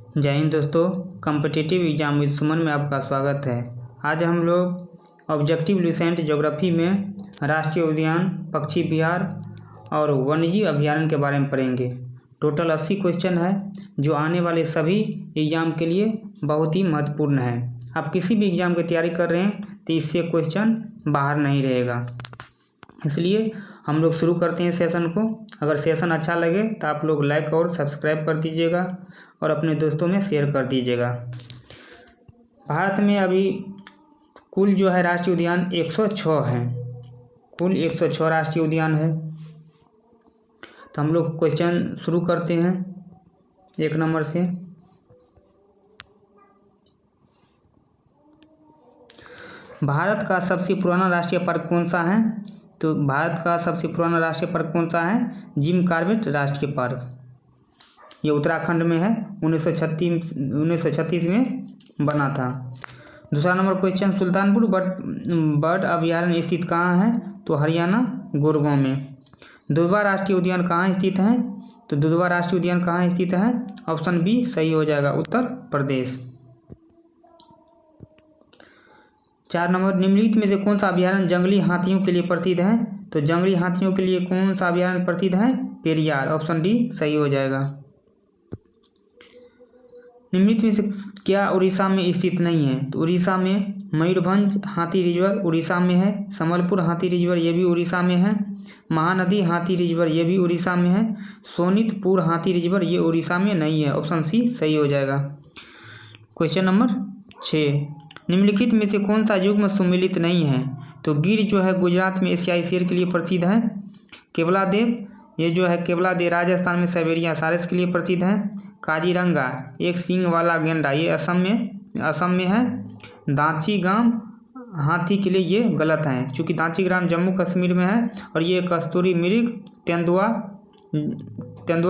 जय हिंद दोस्तों, competitive exam with सुमन में आपका स्वागत है। आज हम लोग ऑब्जेक्टिव लुसेंट ज्योग्राफी में राष्ट्रीय उद्यान, पक्षी विहार और वन्यजीव अभयारण्य के बारे में पढ़ेंगे। टोटल 80 क्वेश्चन है जो आने वाले सभी एग्जाम के लिए बहुत ही महत्वपूर्ण है। आप किसी भी एग्जाम की तैयारी कर रहे हैं तो इससे क्वेश्चन बाहर नहीं रहेगा। इसलिए हम लोग शुरू करते हैं सेशन को। अगर सेशन अच्छा लगे तो आप लोग लाइक और सब्सक्राइब कर दीजिएगा और अपने दोस्तों में शेयर कर दीजिएगा। भारत में अभी कुल जो है राष्ट्रीय उद्यान 106 हैं। कुल 106 राष्ट्रीय उद्यान है। तो हम लोग क्वेश्चन शुरू करते हैं 1 नंबर से। भारत का सबसे पुराना राष्ट्रीय पार्क कौन सा है? तो भारत का सबसे पुराना राष्ट्रीय पार्क कौन सा है? जिम कॉर्बेट राष्ट्रीय पार्क। ये उत्तराखंड में है। 1936 में बना था। दूसरा नंबर क्वेश्चन, सुल्तानपुर बर्ड अभयारण्य स्थित कहाँ है? तो हरियाणा, गुड़गांव में। दुधवा राष्ट्रीय उद्यान कहाँ स्थित है? तो दुधवा राष्ट्रीय उद्यान कहाँ स्थित है? ऑप्शन बी सही हो जाएगा, उत्तर प्रदेश। 4 नंबर, निम्नलिखित में से कौन सा अभयारण्य जंगली हाथियों के लिए प्रसिद्ध है? तो जंगली हाथियों के लिए कौन सा अभयारण्य प्रसिद्ध है? पेरियार। ऑप्शन डी सही हो जाएगा। निम्नलिखित में से क्या उड़ीसा में स्थित नहीं है? तो उड़ीसा में मयूरभंज हाथी रिजर्व उड़ीसा में है। संबलपुर हाथी रिजर्व ये भी उड़ीसा में है। महानदी हाथी रिजर्व ये भी उड़ीसा में है। सोनितपुर हाथी रिजर्व ये उड़ीसा में नहीं है। ऑप्शन सी सही हो जाएगा। क्वेश्चन नंबर 6, निम्नलिखित में से कौन सा युग्म सुमेलित नहीं है? तो गिर जो है गुजरात में एशियाई शेर के लिए प्रसिद्ध है। केवलादेव ये जो है केवलादेव राजस्थान में साइबेरिया सारस के लिए प्रसिद्ध है। काजीरंगा एक सींग वाला गेंडा ये असम में है। दांचीगाम हाथी के लिए ये गलत है क्योंकि दांचीग्राम जम्मू कश्मीर में है और ये कस्तूरी मृग तेंदुआ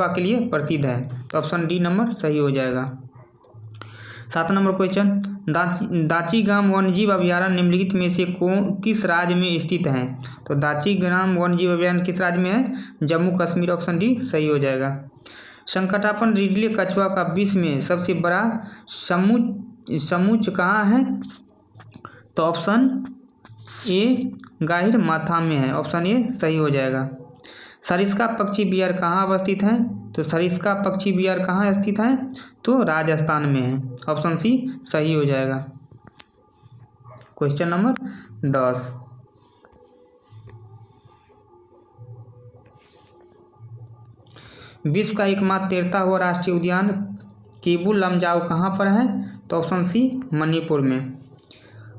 के लिए प्रसिद्ध है। तो ऑप्शन डी नंबर सही हो जाएगा। 7 नंबर क्वेश्चन, दांचीगाम वन्यजीव अभयारण्य निम्नलिखित में से किस राज्य में स्थित है? तो दांचीग्राम वन्यजीव अभयारण्य किस राज्य में है? जम्मू कश्मीर। ऑप्शन डी सही हो जाएगा। संकटापन रिडले कछुआ का विश्व में सबसे बड़ा समूच कहाँ है? तो ऑप्शन ए गाहिर माथा में है। ऑप्शन ए सही हो जाएगा। सरिस्का पक्षी विहार कहाँ अवस्थित है? तो सरिस्का पक्षी विहार कहाँ स्थित है? तो राजस्थान में है। ऑप्शन सी सही हो जाएगा। क्वेश्चन नंबर 10, विश्व का एकमात्र तैरता हुआ राष्ट्रीय उद्यान केबुल लमजाओ कहाँ पर है? तो ऑप्शन सी मणिपुर में।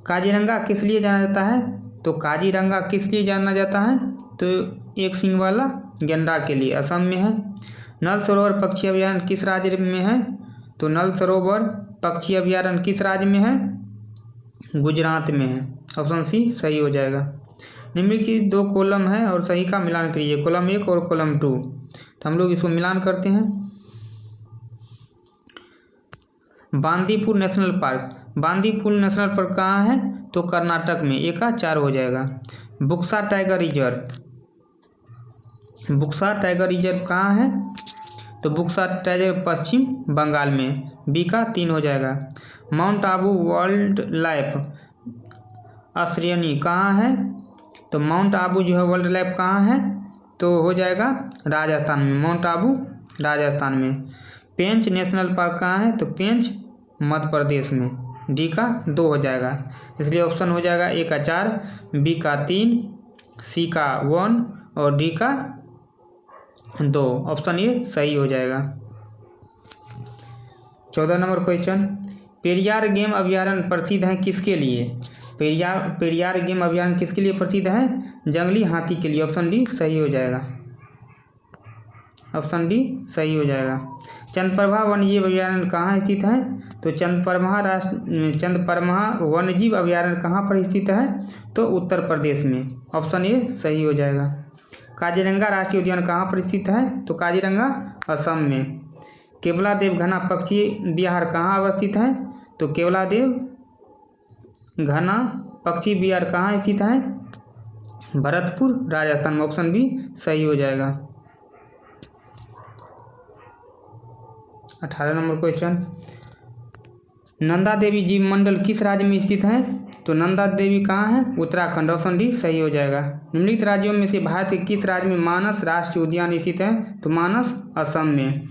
काजीरंगा किस लिए जाना जाता है? तो काजीरंगा किस लिए जाना जाता है? तो एक सींग वाला गेंडा के लिए, असम में है। नल सरोवर पक्षी अभयारण्य किस राज्य में है? तो नल सरोवर पक्षी अभयारण्य किस राज्य में है? गुजरात में है। ऑप्शन सी सही हो जाएगा। निम्नलिखित 2 कॉलम है और सही का मिलान करिए, कॉलम 1 और कॉलम 2। तो हम लोग इसको मिलान करते हैं। Bandipur national park, Bandipur national park कहाँ है? तो कर्नाटक में। 1 का 4 हो जाएगा। Buxa tiger reserve, Buxa tiger reserve कहाँ है? तो बुक्सा टाइगर पश्चिम बंगाल में। बी का 3 हो जाएगा। माउंट आबू वाइल्ड लाइफ अभयारण्य कहाँ है? तो माउंट आबू जो है वाइल्ड लाइफ कहाँ है? तो हो जाएगा राजस्थान में। माउंट आबू राजस्थान में। पेंच नेशनल पार्क कहाँ है? तो पेंच मध्य प्रदेश में। डी का 2 हो जाएगा। इसलिए ऑप्शन हो जाएगा ए का 4, बी का 3, सी का 1 और डी का 2। ऑप्शन ए सही हो जाएगा। 14 नंबर क्वेश्चन, पेरियार गेम अभयारण्य प्रसिद्ध है किसके लिए? पेरियार गेम अभयारण्य किसके लिए प्रसिद्ध है? जंगली हाथी के लिए। ऑप्शन डी सही हो जाएगा। ऑप्शन डी सही हो जाएगा। चंद्रप्रभा वन्यजीव अभयारण्य कहाँ स्थित है? तो चंद्रप्रभा वन्यजीव अभयारण्य कहाँ पर स्थित है? तो उत्तर प्रदेश में। ऑप्शन ए सही हो जाएगा। काजीरंगा राष्ट्रीय उद्यान कहाँ पर स्थित है? तो काजीरंगा असम में। केवलादेव घना पक्षी विहार कहाँ अवस्थित है? तो केवलादेव घना पक्षी विहार कहाँ स्थित है? भरतपुर राजस्थान में। ऑप्शन बी सही हो जाएगा। 18 नंबर क्वेश्चन, नंदा देवी जीव मंडल किस राज्य में स्थित है? तो नंदा देवी कहाँ है? उत्तराखंड, ऑप्शन डी सही हो जाएगा। निम्नलिखित राज्यों में से भारत के किस राज्य में मानस राष्ट्रीय उद्यान स्थित है? तो मानस असम में।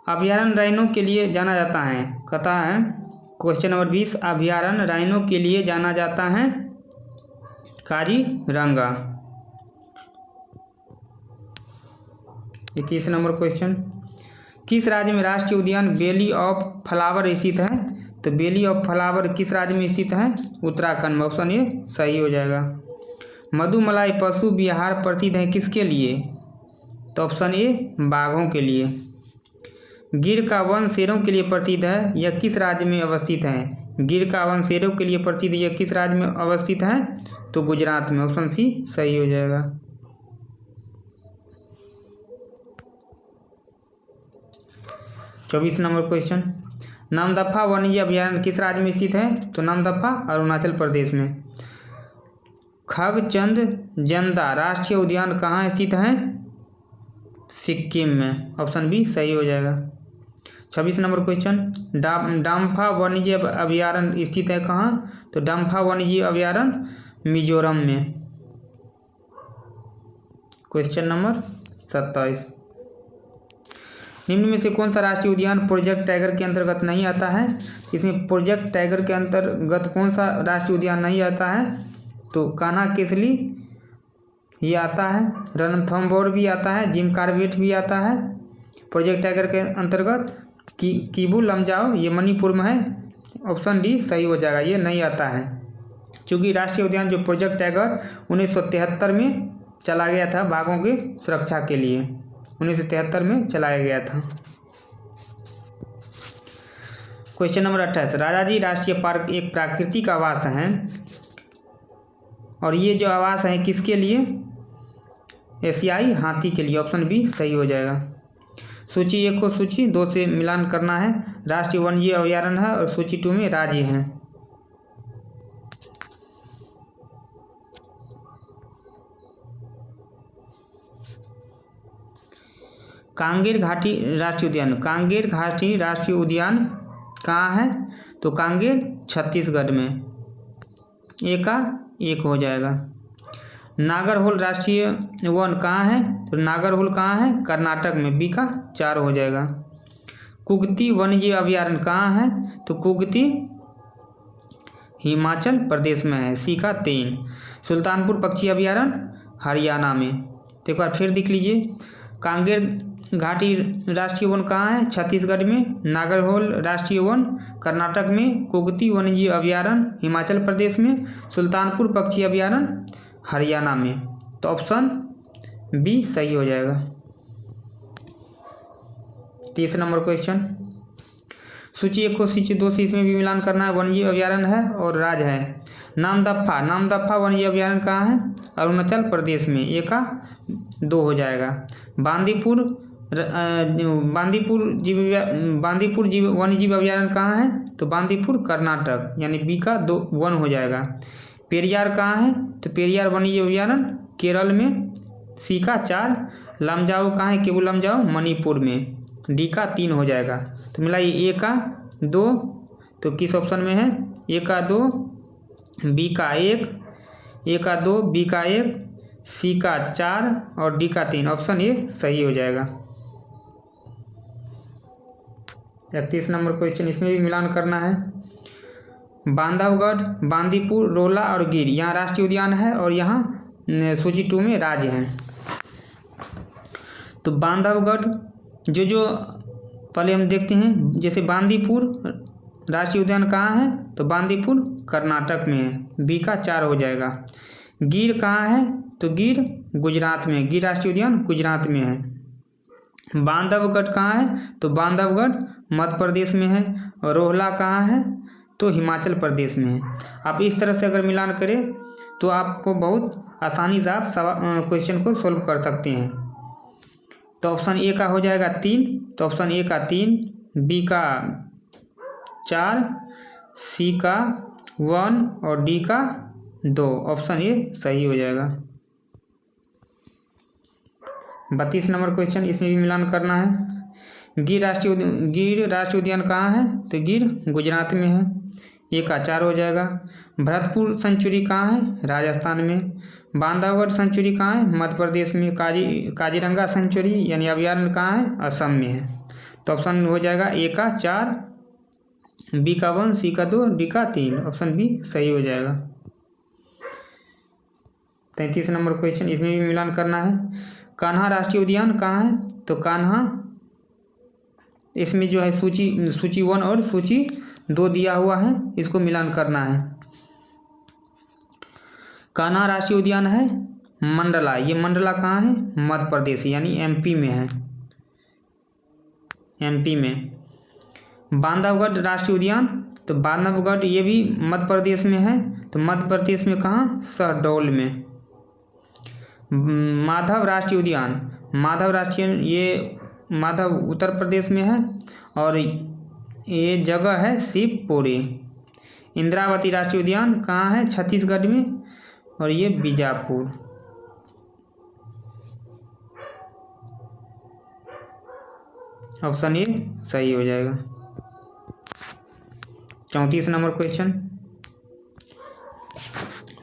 अभयारण्य राइनो के लिए जाना जाता है, कहता है क्वेश्चन नंबर 20, अभयारण्य राइनो के लिए जाना जाता है काजीरंगा। 21 नंबर क्वेश्चन, किस राज्य में राष्ट्रीय उद्यान वैली ऑफ फ्लावर स्थित है? तो वैली ऑफ फ्लावर किस राज्य में स्थित है? उत्तराखंड में, ऑप्शन ए सही हो जाएगा। मधुमलाई पशु विहार प्रसिद्ध है किसके लिए? तो ऑप्शन ए बाघों के लिए। गिर का वन शेरों के लिए प्रसिद्ध है, यह किस राज्य में अवस्थित है? गिर का वन शेरों के लिए प्रसिद्ध, यह किस राज्य में अवस्थित है? तो गुजरात में, ऑप्शन सी सही हो जाएगा। 24 नंबर क्वेश्चन, नामदफा वन्यजीव अभयारण्य किस राज्य में स्थित है? तो नामदफा अरुणाचल प्रदेश में। खगचंद जंदा राष्ट्रीय उद्यान कहाँ स्थित है? सिक्किम में, ऑप्शन बी सही हो जाएगा। 26 नंबर क्वेश्चन, डाम्फा वन्यजीव अभयारण्य स्थित है कहाँ? तो डाम्फा वन्यजीव अभयारण्य मिजोरम में। क्वेश्चन नंबर 27, निम्न में से कौन सा राष्ट्रीय उद्यान प्रोजेक्ट टाइगर के अंतर्गत नहीं आता है? इसमें प्रोजेक्ट टाइगर के अंतर्गत कौन सा राष्ट्रीय उद्यान नहीं आता है? तो कान्हा केसली ये आता है, रणथंभौर भी आता है, जिम कॉर्बेट भी आता है प्रोजेक्ट टाइगर के अंतर्गत। किबू लमजाओ ये मणिपुर में है, ऑप्शन डी सही हो जाएगा, ये नहीं आता है क्योंकि राष्ट्रीय उद्यान जो प्रोजेक्ट टाइगर 1973 में चला गया था बाघों की सुरक्षा के लिए, 1973 में चलाया गया था। क्वेश्चन नंबर 28, राजाजी राष्ट्रीय पार्क एक प्राकृतिक आवास है और ये जो आवास है किसके लिए? एशियाई हाथी के लिए, ऑप्शन बी सही हो जाएगा। सूची 1 को सूची 2 से मिलान करना है, राष्ट्रीय वन्यजीव अभयारण्य है और सूची 2 में राज्य हैं। कांगेर घाटी राष्ट्रीय उद्यान, कांगेर घाटी राष्ट्रीय उद्यान कहाँ है? तो कांगेर छत्तीसगढ़ में, ए का 1 हो जाएगा। नागरहोल राष्ट्रीय वन कहाँ है? तो नागरहोल कहाँ है? कर्नाटक में, बी का 4 हो जाएगा। कुगती वन्यजीव अभयारण्य कहाँ है? तो कुगती हिमाचल प्रदेश में है, सी का 3। सुल्तानपुर पक्षी अभयारण्य हरियाणा में। तो एक बार फिर देख लीजिए, कांगेर घाटी राष्ट्रीय वन कहाँ है? छत्तीसगढ़ में। नागरहोल राष्ट्रीय वन कर्नाटक में। कुगती वन्यजीव अभयारण्य हिमाचल प्रदेश में। सुल्तानपुर पक्षी अभयारण्य हरियाणा में। तो ऑप्शन बी सही हो जाएगा। 30 नंबर क्वेश्चन, सूची 1 को सूची 2 से इसमें भी मिलान करना है। वन्यजीव अभयारण्य है और राज्य है। नामदफा वन्यजीव अभयारण्य कहाँ है? अरुणाचल प्रदेश में, ए का 2 हो जाएगा। बांदीपुर वन्यजीव अभयारण्य कहाँ है? तो बांदीपुर कर्नाटक, यानी बी का 1 हो जाएगा। पेरियार कहाँ है? तो पेरियार वन्यजीव अभयारण्य केरल में, सी का 4। लमजाओ कहाँ है? केबू लमजाओ मणिपुर में, डी का 3 हो जाएगा। तो मिला ये ए का 2, तो किस ऑप्शन में है? ए का 2, बी का 1, ए का 2, बी का 1, सी का 4 और डी का 3, ऑप्शन ए सही हो जाएगा। 31 नंबर क्वेश्चन, इसमें भी मिलान करना है। बांधवगढ़, बांदीपुर, रोला और गिर यहाँ राष्ट्रीय उद्यान है और यहाँ सूची 2 में राज्य हैं। तो बांधवगढ़ जो पहले हम देखते हैं, जैसे बांदीपुर राष्ट्रीय उद्यान कहाँ है? तो बांदीपुर कर्नाटक में है, बी का 4 हो जाएगा। गिर कहाँ है? तो गिर गुजरात में, गिर राष्ट्रीय उद्यान गुजरात में है। बांधवगढ़ कहाँ है? तो बांधवगढ़ मध्य प्रदेश में है। और रोहला कहाँ है? तो हिमाचल प्रदेश में है। आप इस तरह से अगर मिलान करें तो आपको बहुत आसानी से आप क्वेश्चन को सोल्व कर सकते हैं। तो ऑप्शन ए का हो जाएगा 3, तो ऑप्शन ए का 3, बी का 4, सी का 1 और डी का 2, ऑप्शन ए सही हो जाएगा। 32 नंबर क्वेश्चन, इसमें भी मिलान करना है। गिर राष्ट्रीय उद्यान कहाँ है? तो गिर गुजरात में है, 1 का 4 हो जाएगा। भरतपुर सेंचुरी कहाँ है? राजस्थान में। बांधवगढ़ सेंचुरी कहाँ है? मध्य प्रदेश में। काजीरंगा सेंचुरी यानी अभयारण्य कहाँ है? असम में है। तो ऑप्शन हो जाएगा ए का 4, बी का 1, सी का 2, डी का 3। ऑप्शन बी सही हो जाएगा। 33 नंबर क्वेश्चन, इसमें भी मिलान करना है। कान्हा राष्ट्रीय उद्यान कहाँ है? तो कान्हा, इसमें जो है सूची 1 और सूची 2 दिया हुआ है, इसको मिलान करना है। कान्हा राष्ट्रीय उद्यान है मंडला, ये मंडला कहाँ है? मध्य प्रदेश यानी एमपी में है, एमपी में। बांधवगढ़ राष्ट्रीय उद्यान, तो बांधवगढ़ ये भी मध्य प्रदेश में है, तो मध्य प्रदेश में कहाँ? शहडोल में। माधव राष्ट्रीय उद्यान, ये माधव उत्तर प्रदेश में है और ये जगह है शिवपुरी। इंद्रावती राष्ट्रीय उद्यान कहाँ है? छत्तीसगढ़ में और ये बीजापुर। ऑप्शन ए सही हो जाएगा। 34 नंबर क्वेश्चन,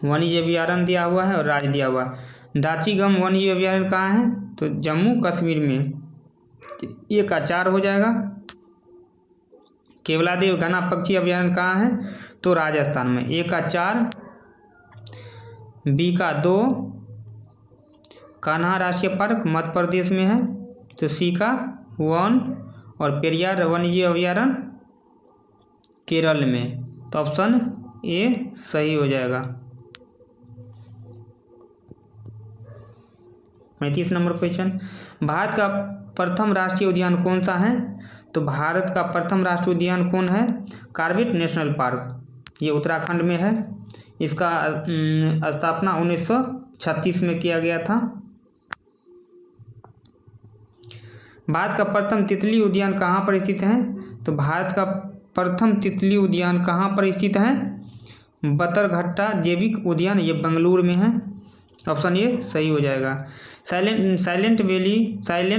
वन्य अभयारण्य दिया हुआ है और राज्य दिया हुआ है। डाचीगम वन्य अभयारण्य कहाँ है? तो जम्मू कश्मीर में, 1 का 4 हो जाएगा। केवलादेव घना पक्षी अभयारण्य कहाँ है? तो राजस्थान में, 1 का 4, बी का 2। कान्हा राष्ट्रीय पार्क मध्य प्रदेश में है, तो सी का 1। और पेरियार वन्यजीव अभयारण्य केरल में, तो ऑप्शन ए सही हो जाएगा। 35 नंबर क्वेश्चन, भारत का प्रथम राष्ट्रीय उद्यान कौन सा है? तो भारत का प्रथम राष्ट्रीय उद्यान कौन है? कॉर्बेट नेशनल पार्क, ये उत्तराखंड में है। इसका स्थापना 1936 में किया गया था। भारत का प्रथम तितली उद्यान कहाँ पर स्थित है? तो भारत का प्रथम तितली उद्यान कहाँ पर स्थित है? बतरघट्टा जैविक उद्यान, ये बेंगलुरु में है। ऑप्शन ए सही हो जाएगा। साइलेंट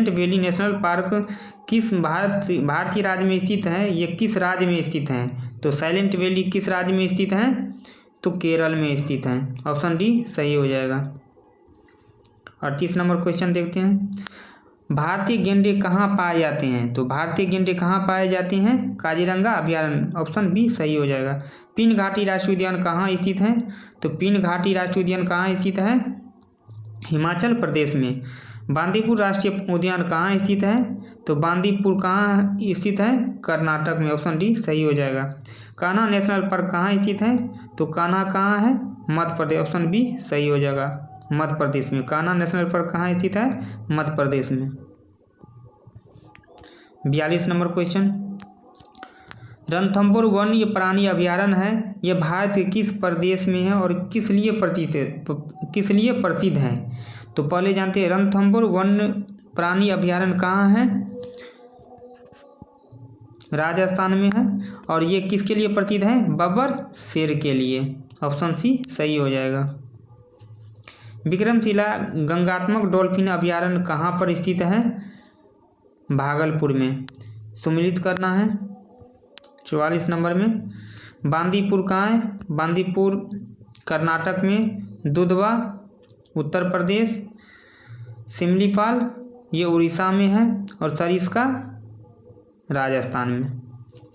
वैली नेशनल पार्क किस भारतीय राज्य में स्थित है? ये किस राज्य में स्थित है? तो साइलेंट वैली किस राज्य में स्थित है? तो केरल में स्थित है। ऑप्शन डी सही हो जाएगा। 38 नंबर क्वेश्चन देखते हैं, भारतीय गेंडे कहाँ पाए जाते हैं? तो भारतीय गेंडे कहाँ पाए जाते हैं? काजीरंगा अभयारण्य, ऑप्शन बी सही हो जाएगा। पिन घाटी राष्ट्रीय उद्यान कहाँ स्थित है? तो पिन घाटी राष्ट्रीय उद्यान कहाँ स्थित है? हिमाचल प्रदेश में। बांदीपुर राष्ट्रीय उद्यान कहाँ स्थित है? तो बांदीपुर कहाँ स्थित है? कर्नाटक में, ऑप्शन डी सही हो जाएगा। कान्हा नेशनल पार्क कहाँ स्थित है? तो कान्हा कहाँ है? मध्य प्रदेश, ऑप्शन बी सही हो जाएगा, मध्य प्रदेश में। कान्हा नेशनल पार्क कहाँ स्थित है? मध्य प्रदेश में। 42 नंबर क्वेश्चन, रणथंभौर वन्य प्राणी अभयारण्य है, यह भारत के किस प्रदेश में है और किस लिए प्रसिद्ध है? तो पहले जानते हैं रणथंभौर वन्य प्राणी अभयारण्य कहाँ है? राजस्थान में है। और ये किसके लिए प्रसिद्ध है? बब्बर शेर के लिए, ऑप्शन सी सही हो जाएगा। विक्रमशिला गंगात्मक डॉल्फिन अभयारण्य कहाँ पर स्थित है? भागलपुर में। सम्मिलित करना है 44 नंबर में। बांदीपुर कहाँ है? बांदीपुर कर्नाटक में। दुधवा उत्तर प्रदेश। सिमलीपाल ये उड़ीसा में है और सरिस्का राजस्थान में।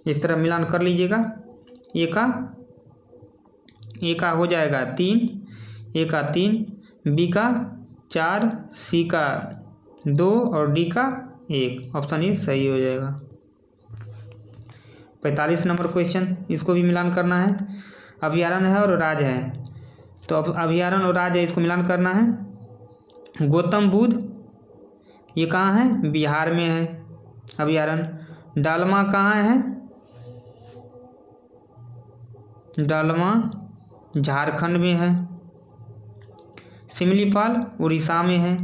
इस तरह मिलान कर लीजिएगा। ए का हो जाएगा 3, ए का 3, बी का 4, सी का 2 और डी का 1। ऑप्शन ए सही हो जाएगा। 45 नंबर क्वेश्चन, इसको भी मिलान करना है। अभयारण्य है और राज्य है, तो अब अभयारण्य और राज्य है, इसको मिलान करना है। गौतम बुद्ध ये कहाँ है? बिहार में है अभयारण्य। डालमा कहाँ है? डालमा झारखंड में है। सिमलीपाल उड़ीसा में है,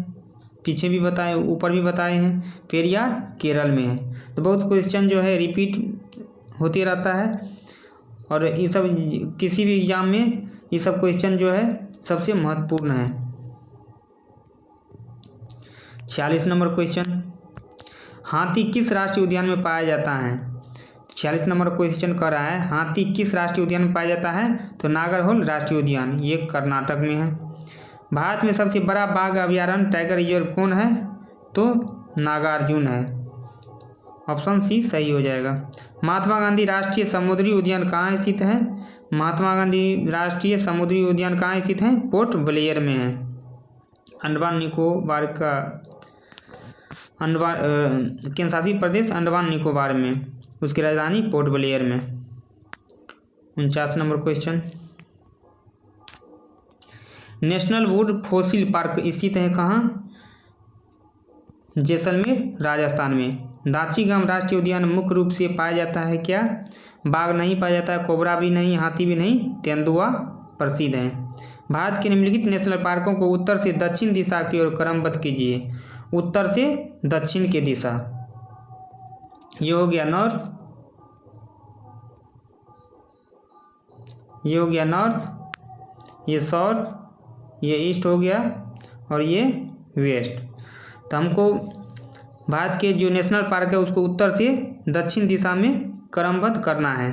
पीछे भी बताए, ऊपर भी बताए हैं। पेरियार केरल में है। तो बहुत क्वेश्चन जो है रिपीट होते रहता है और ये सब किसी भी एग्जाम में ये सब क्वेश्चन जो है सबसे महत्वपूर्ण है। 46 नंबर क्वेश्चन, हाथी किस राष्ट्रीय उद्यान में पाया जाता है? 46 नंबर क्वेश्चन कर रहा है, हाथी किस राष्ट्रीय उद्यान में पाया जाता है? तो नागरहोल राष्ट्रीय उद्यान, ये कर्नाटक में है। भारत में सबसे बड़ा बाघ अभयारण्य टाइगर रिजर्व कौन है? तो नागार्जुन है। ऑप्शन सी सही हो जाएगा। महात्मा गांधी राष्ट्रीय समुद्री उद्यान कहाँ स्थित है? महात्मा गांधी राष्ट्रीय समुद्री उद्यान कहाँ स्थित है? पोर्ट ब्लेयर में है। अंडमान निकोबार का केंद्रशासित प्रदेश अंडमान निकोबार में, उसकी राजधानी पोर्ट ब्लेयर में। 49 number question, national would fossil park स्थित है कहाँ? जैसलमेर राजस्थान में। दाची-गाम राष्ट्रीय उद्यान मुख्य रूप से पाया जाता है क्या? बाघ नहीं पाया जाता है, कोबरा भी नहीं, हाथी भी नहीं, तेंदुआ प्रसिद्ध है। भारत के निम्नलिखित नेशनल पार्कों को उत्तर से दक्षिण दिशा की ओर क्रमबद्ध कीजिए। उत्तर से दक्षिण की दिशा, ये हो गया नॉर्थ, ये हो गया नॉर्थ, ये साउथ, ये ईस्ट हो गया और ये वेस्ट। तो हमको भारत के जो नेशनल पार्क है उसको उत्तर से दक्षिण दिशा में क्रमबद्ध करना है।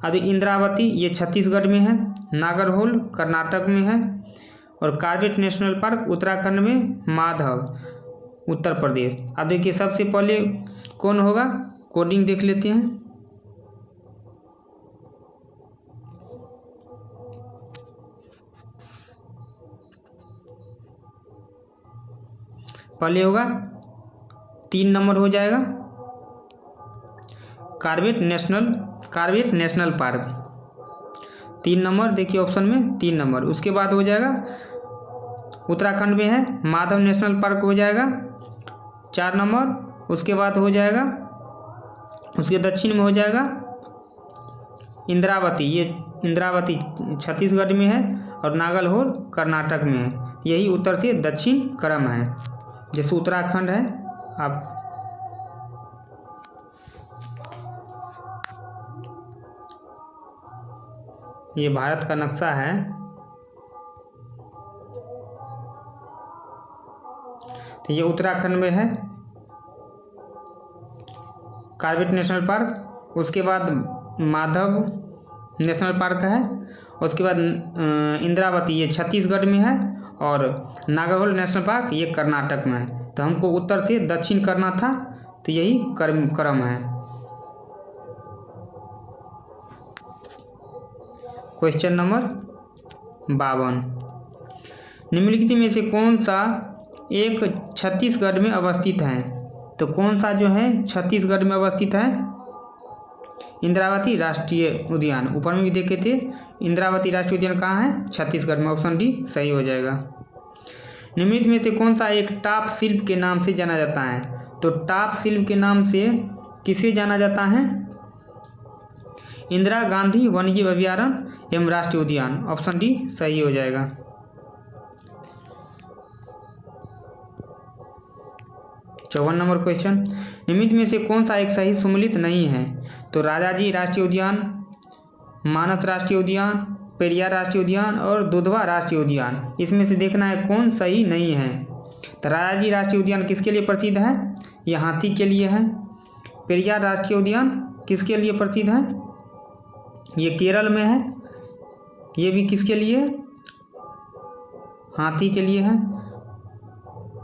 अभी इंद्रावती ये छत्तीसगढ़ में है, नागरहोल कर्नाटक में है और कार्बेट नेशनल पार्क उत्तराखंड में, माधव उत्तर प्रदेश। अब देखिए सबसे पहले कौन होगा, कोडिंग देख लेते हैं। पहले होगा 3 नंबर हो जाएगा कार्बेट नेशनल पार्क, 3 नंबर देखिए ऑप्शन में 3 नंबर। उसके बाद हो जाएगा उत्तराखंड में है माधव नेशनल पार्क हो जाएगा 4 नंबर। उसके बाद हो जाएगा उसके दक्षिण में हो जाएगा इंद्रावती, ये इंद्रावती छत्तीसगढ़ में है और नागरहोल कर्नाटक में है। यही उत्तर से दक्षिण क्रम है, जैसे उत्तराखंड है। आप ये भारत का नक्शा है, तो ये उत्तराखंड में है कार्बेट नेशनल पार्क, उसके बाद माधव नेशनल पार्क है, उसके बाद इंद्रावती ये छत्तीसगढ़ में है और नागरहोल नेशनल पार्क ये कर्नाटक में है। तो हमको उत्तर से दक्षिण करना था, तो यही क्रम है। क्वेश्चन नंबर 52, निम्नलिखित में से कौन सा एक छत्तीसगढ़ में अवस्थित है? तो कौन सा जो है छत्तीसगढ़ में अवस्थित है? इंद्रावती राष्ट्रीय उद्यान, ऊपर में भी देखे थे इंद्रावती राष्ट्रीय उद्यान कहाँ है? छत्तीसगढ़ में। ऑप्शन डी सही हो जाएगा। निम्नलिखित में से कौन सा एक टाप शिल्प के नाम से जाना जाता है? तो टाप शिल्प के नाम से किसे जाना जाता है? इंदिरा गांधी वन्यजीव अभयारण्य एवं राष्ट्रीय उद्यान। ऑप्शन डी सही हो जाएगा। चौवन नंबर क्वेश्चन, निम्नलिखित में से कौन सा एक सही सुमेलित नहीं है? तो राजाजी राष्ट्रीय उद्यान, मानस राष्ट्रीय उद्यान, पेरियार राष्ट्रीय उद्यान और दुधवा राष्ट्रीय उद्यान, इसमें से देखना है कौन सही नहीं है। तो राजाजी राष्ट्रीय उद्यान किसके लिए प्रसिद्ध है? यह हाथी के लिए है। पेरियार राष्ट्रीय उद्यान किसके लिए प्रसिद्ध है? ये केरल में है। ये भी किसके लिए? हाथी के लिए है।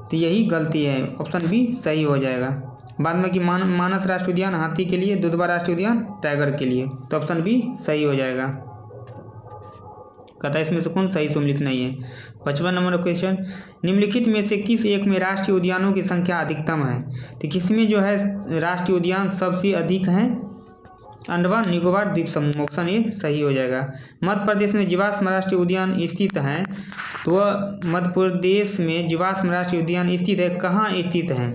तो यही गलती है, ऑप्शन बी सही हो जाएगा। बाद में कि मानस राष्ट्रीय उद्यान हाथी के लिए, दुधवा राष्ट्रीय उद्यान टाइगर के लिए, तो ऑप्शन बी सही हो जाएगा। कहता है इसमें से कौन सही सुमेलित नहीं है। 55 नंबर क्वेश्चन, निम्नलिखित में से किस एक में राष्ट्रीय उद्यानों की संख्या अधिकतम है? तो किसमें जो है राष्ट्रीय उद्यान सबसे अधिक है? अंडमान निकोबार द्वीप समूह। ऑप्शन ए सही हो जाएगा। मध्य प्रदेश में जीवाश्म राष्ट्रीय उद्यान स्थित है, तो मध्य प्रदेश में जीवाश्म राष्ट्रीय उद्यान स्थित है, कहाँ स्थित है?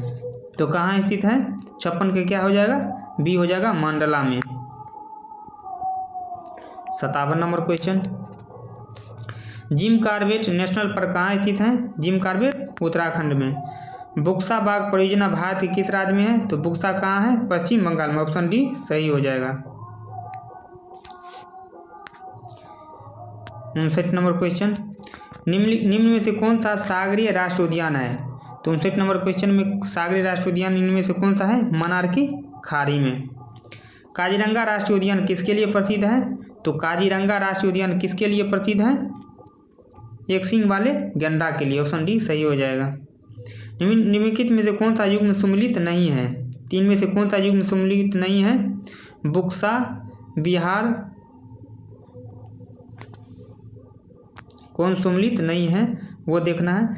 तो कहाँ स्थित है? 56 के क्या हो जाएगा? बी हो जाएगा, मंडला में। 57 number question, Jim Corbett national park कहाँ स्थित है? जिम कॉर्बेट उत्तराखंड में। बुक्सा बाघ परियोजना भारत के किस राज्य में है? तो बुक्सा कहाँ है? पश्चिम बंगाल में। ऑप्शन डी सही हो जाएगा। 59 नंबर क्वेश्चन, निम्न में से कौन सा सागरीय राष्ट्रीय उद्यान है? तो 59 नंबर क्वेश्चन में सागरी राष्ट्रीय उद्यान इनमें से कौन सा है? मन्नार की खाड़ी में। काजीरंगा राष्ट्रीय उद्यान किसके लिए प्रसिद्ध है? तो काजीरंगा राष्ट्रीय उद्यान किसके लिए प्रसिद्ध है? एक सींग वाले गैंडा के लिए। ऑप्शन डी सही हो जाएगा। निम्नलिखित में से कौन सा युग्म सम्मिलित नहीं है? तीन में से कौन सा युग्म सम्मिलित नहीं है? बुक्सा, बिहार, कौन सम्मिलित नहीं है वो देखना है।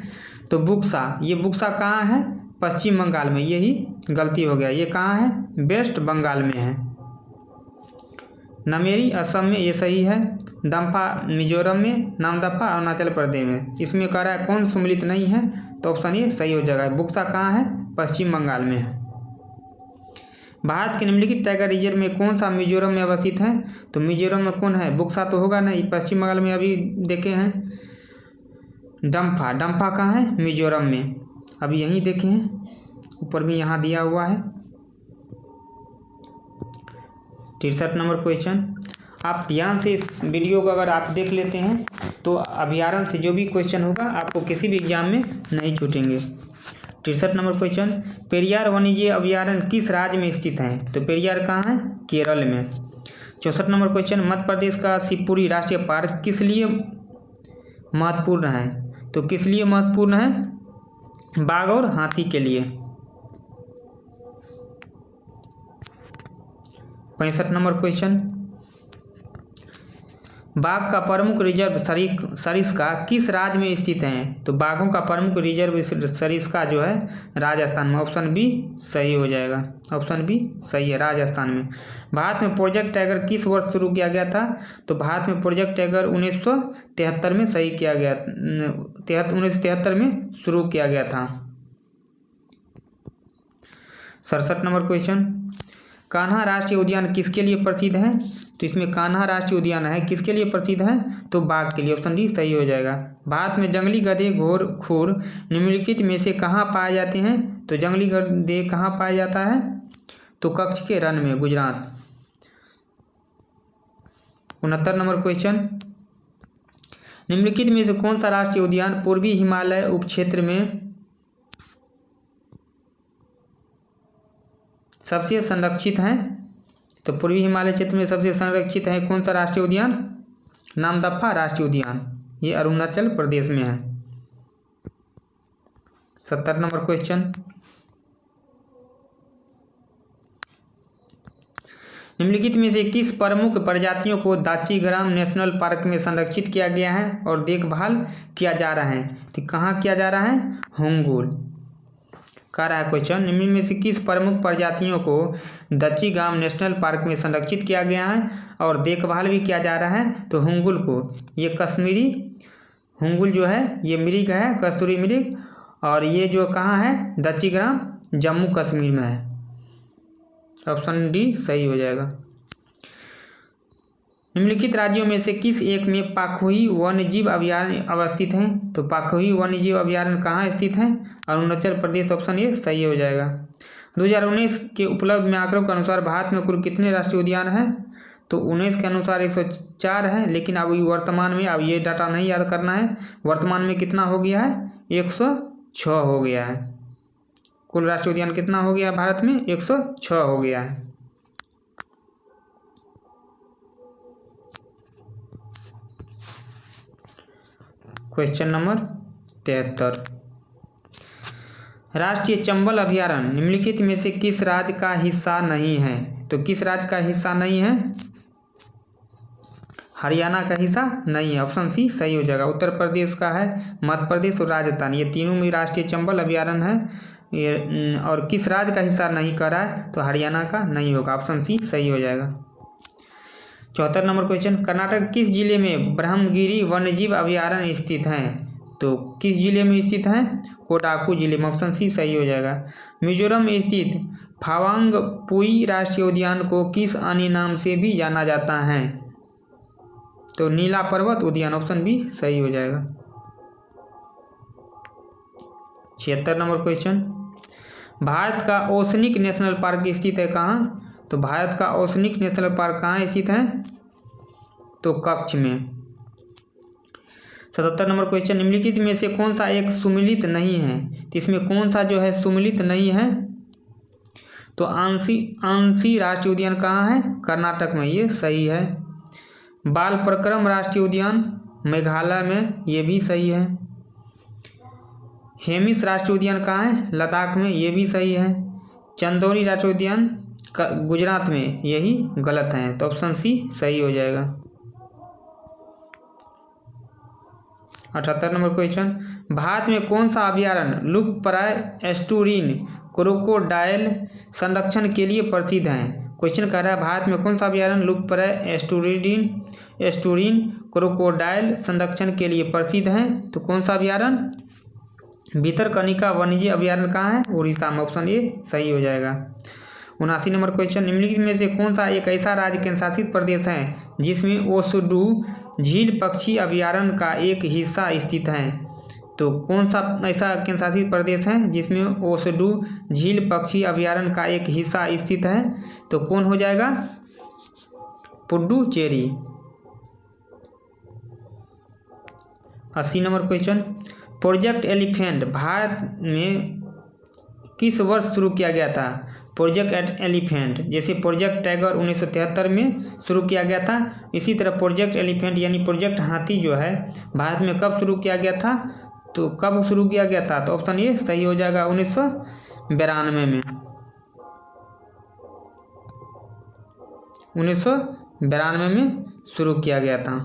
तो बुक्सा, ये बुक्सा कहाँ है? पश्चिम बंगाल में। यही गलती हो गया, ये कहाँ है? वेस्ट बंगाल में है। नमेरी असम में, ये सही है। दम्फा मिजोरम में, नामदफा अरुणाचल प्रदेश में। इसमें कह रहा है कौन सम्मिलित नहीं है, तो ऑप्शन ये सही हो जाएगा। बुक्सा कहाँ है? पश्चिम बंगाल में है। भारत के निम्नलिखित टाइगर रिजर्व में कौन सा मिजोरम में अवस्थित है? तो मिजोरम में कौन है? बुक्सा तो होगा नहीं, पश्चिम बंगाल में अभी देखे हैं। डम्फा, डम्फा कहाँ है? मिजोरम में, अभी यहीं देखे हैं, ऊपर भी यहाँ दिया हुआ है। 63 नंबर क्वेश्चन, आप ध्यान से इस वीडियो को अगर आप देख लेते हैं तो अभ्यारण्य से जो भी क्वेश्चन होगा आपको किसी भी एग्जाम में नहीं छूटेंगे। 63 नंबर क्वेश्चन, पेरियार वन्यजीव अभ्यारण्य किस राज्य में स्थित है? तो पेरियार कहाँ है? केरल में। 64 नंबर क्वेश्चन, मध्य प्रदेश का शिवपुरी राष्ट्रीय पार्क किस लिए महत्वपूर्ण है? तो किस लिए महत्वपूर्ण है? बाघ और हाथी के लिए। 65 नंबर क्वेश्चन, बाघ का प्रमुख रिजर्व सरिस्का किस राज्य में स्थित है? तो बाघों का प्रमुख रिजर्व सरिस्का जो है राजस्थान में। ऑप्शन बी सही हो जाएगा। ऑप्शन बी सही है, राजस्थान में। भारत में प्रोजेक्ट टाइगर किस वर्ष शुरू किया गया था? तो भारत में प्रोजेक्ट टाइगर 1973 में सही किया गया, 1973 में शुरू किया गया था। 67 नंबर क्वेश्चन, कान्हा राष्ट्रीय उद्यान किसके लिए प्रसिद्ध है? तो इसमें कान्हा राष्ट्रीय उद्यान है किसके लिए प्रसिद्ध है? तो बाघ के लिए। ऑप्शन डी सही हो जाएगा। भारत में जंगली गधे, घोर, खुर निम्नलिखित में से कहाँ पाए जाते हैं? तो जंगली गधे कहाँ पाया जाता है? तो कच्छ के रण में, गुजरात। 69 नंबर क्वेश्चन, निम्नलिखित में से कौन सा राष्ट्रीय उद्यान पूर्वी हिमालय उपक्षेत्र में सबसे संरक्षित है? तो पूर्वी हिमालय क्षेत्र में सबसे संरक्षित है कौन सा राष्ट्रीय उद्यान? नामदफा राष्ट्रीय उद्यान, ये अरुणाचल प्रदेश में है। 70 नंबर क्वेश्चन, निम्नलिखित में से किस प्रमुख प्रजातियों को दाचीग्राम नेशनल पार्क में संरक्षित किया गया है और देखभाल किया जा रहा है? तो कहाँ किया जा रहा है? होंगुल। कह रहा है क्वेश्चन, निम्न में से किस प्रमुख प्रजातियों को दाचीग्राम नेशनल पार्क में संरक्षित किया गया है और देखभाल भी किया जा रहा है? तो होंगुल को। ये कश्मीरी होंगुल जो है ये मृग है, कस्तूरी मृग, और ये जो कहाँ है? दाचीग्राम जम्मू कश्मीर में है। ऑप्शन डी सही हो जाएगा। निम्नलिखित राज्यों में से किस एक में पाखोई वन्यजीव अभयारण्य अवस्थित है? तो पाखोई वन्यजीव अभयारण्य कहाँ स्थित है? अरुणाचल प्रदेश। ऑप्शन ए सही हो जाएगा। 2019 के उपलब्ध में आंकड़ों के अनुसार भारत में कुल कितने राष्ट्रीय उद्यान हैं? तो 19 के अनुसार 104 है, लेकिन अब वर्तमान में, अब ये डाटा नहीं याद करना है, वर्तमान में कितना हो गया है? 106 हो गया है। कुल राष्ट्रीय उद्यान कितना हो गया भारत में? 106 हो गया है। क्वेश्चन नंबर 73, राष्ट्रीय चंबल अभयारण्य निम्नलिखित में से किस राज्य का हिस्सा नहीं है? तो किस राज्य का हिस्सा नहीं है? हरियाणा का हिस्सा नहीं है। ऑप्शन सी सही हो जाएगा। उत्तर प्रदेश का है, मध्य प्रदेश और राजस्थान, ये तीनों में राष्ट्रीय चंबल अभयारण्य है। ये और किस राज्य का हिस्सा नहीं कर रहा है? तो हरियाणा का नहीं होगा। ऑप्शन सी सही हो जाएगा। 74 नंबर क्वेश्चन, कर्नाटक किस जिले में ब्रह्मगिरी वन्यजीव अभयारण्य स्थित है? तो किस जिले में स्थित है? कोडागू जिले में। ऑप्शन सी सही हो जाएगा। मिजोरम में स्थित फावांगपुई राष्ट्रीय उद्यान को किस अन्य नाम से भी जाना जाता है? तो नीला पर्वत उद्यान। ऑप्शन बी सही हो जाएगा। 76 नंबर क्वेश्चन, भारत का ओसनिक नेशनल पार्क स्थित है कहाँ? तो भारत का ओसनिक नेशनल पार्क कहाँ स्थित है? तो कच्छ में। 77 नंबर क्वेश्चन, निम्नलिखित में से कौन सा एक सुमिलित नहीं है? तो इसमें कौन सा जो है सुमिलित नहीं है? तो आंसी राष्ट्रीय उद्यान कहाँ है? कर्नाटक में, ये सही है। बाल पराक्रम राष्ट्रीय उद्यान मेघालय में, ये भी सही है। हेमिस राष्ट्रीय उद्यान कहाँ है? लद्दाख में, ये भी सही है। चंदौली राष्ट्रीय उद्यान गुजरात में, यही गलत है, तो ऑप्शन सी सही हो जाएगा। 78 नंबर क्वेश्चन, भारत में कौन सा अभयारण्य लुप्तप्राय एस्टुरीन क्रोकोडाइल संरक्षण के लिए प्रसिद्ध है? क्वेश्चन कह रहा है भारत में कौन सा अभयारण्य लुप्तप्राय एस्टुरीन क्रोकोडाइल संरक्षण के लिए प्रसिद्ध है? तो कौन सा अभयारण्य? भितरकनिका वन्यजीव अभयारण्य कहाँ है? उड़ीसा में, ऑप्शन ए सही हो जाएगा। 79 नंबर क्वेश्चन, निम्नलिखित में से कौन सा एक ऐसा राज्य केंद्र शासित प्रदेश है जिसमें ओसडू झील पक्षी अभयारण्य का एक हिस्सा स्थित है? तो कौन सा ऐसा केंद्र शासित प्रदेश है जिसमें ओसडू झील पक्षी अभयारण्य का एक हिस्सा स्थित है? तो कौन हो जाएगा? Puducherry. 80 number question, project elephant Bharat में किस वर्ष शुरू किया गया था? प्रोजेक्ट एलिफेंट, जैसे प्रोजेक्ट टाइगर 1973 में शुरू किया गया था, इसी तरह प्रोजेक्ट एलिफेंट यानी प्रोजेक्ट हाथी जो है भारत में कब शुरू किया गया था? तो कब शुरू किया गया था? तो ऑप्शन ए सही हो जाएगा, 1992 में। 1992 में शुरू किया गया था।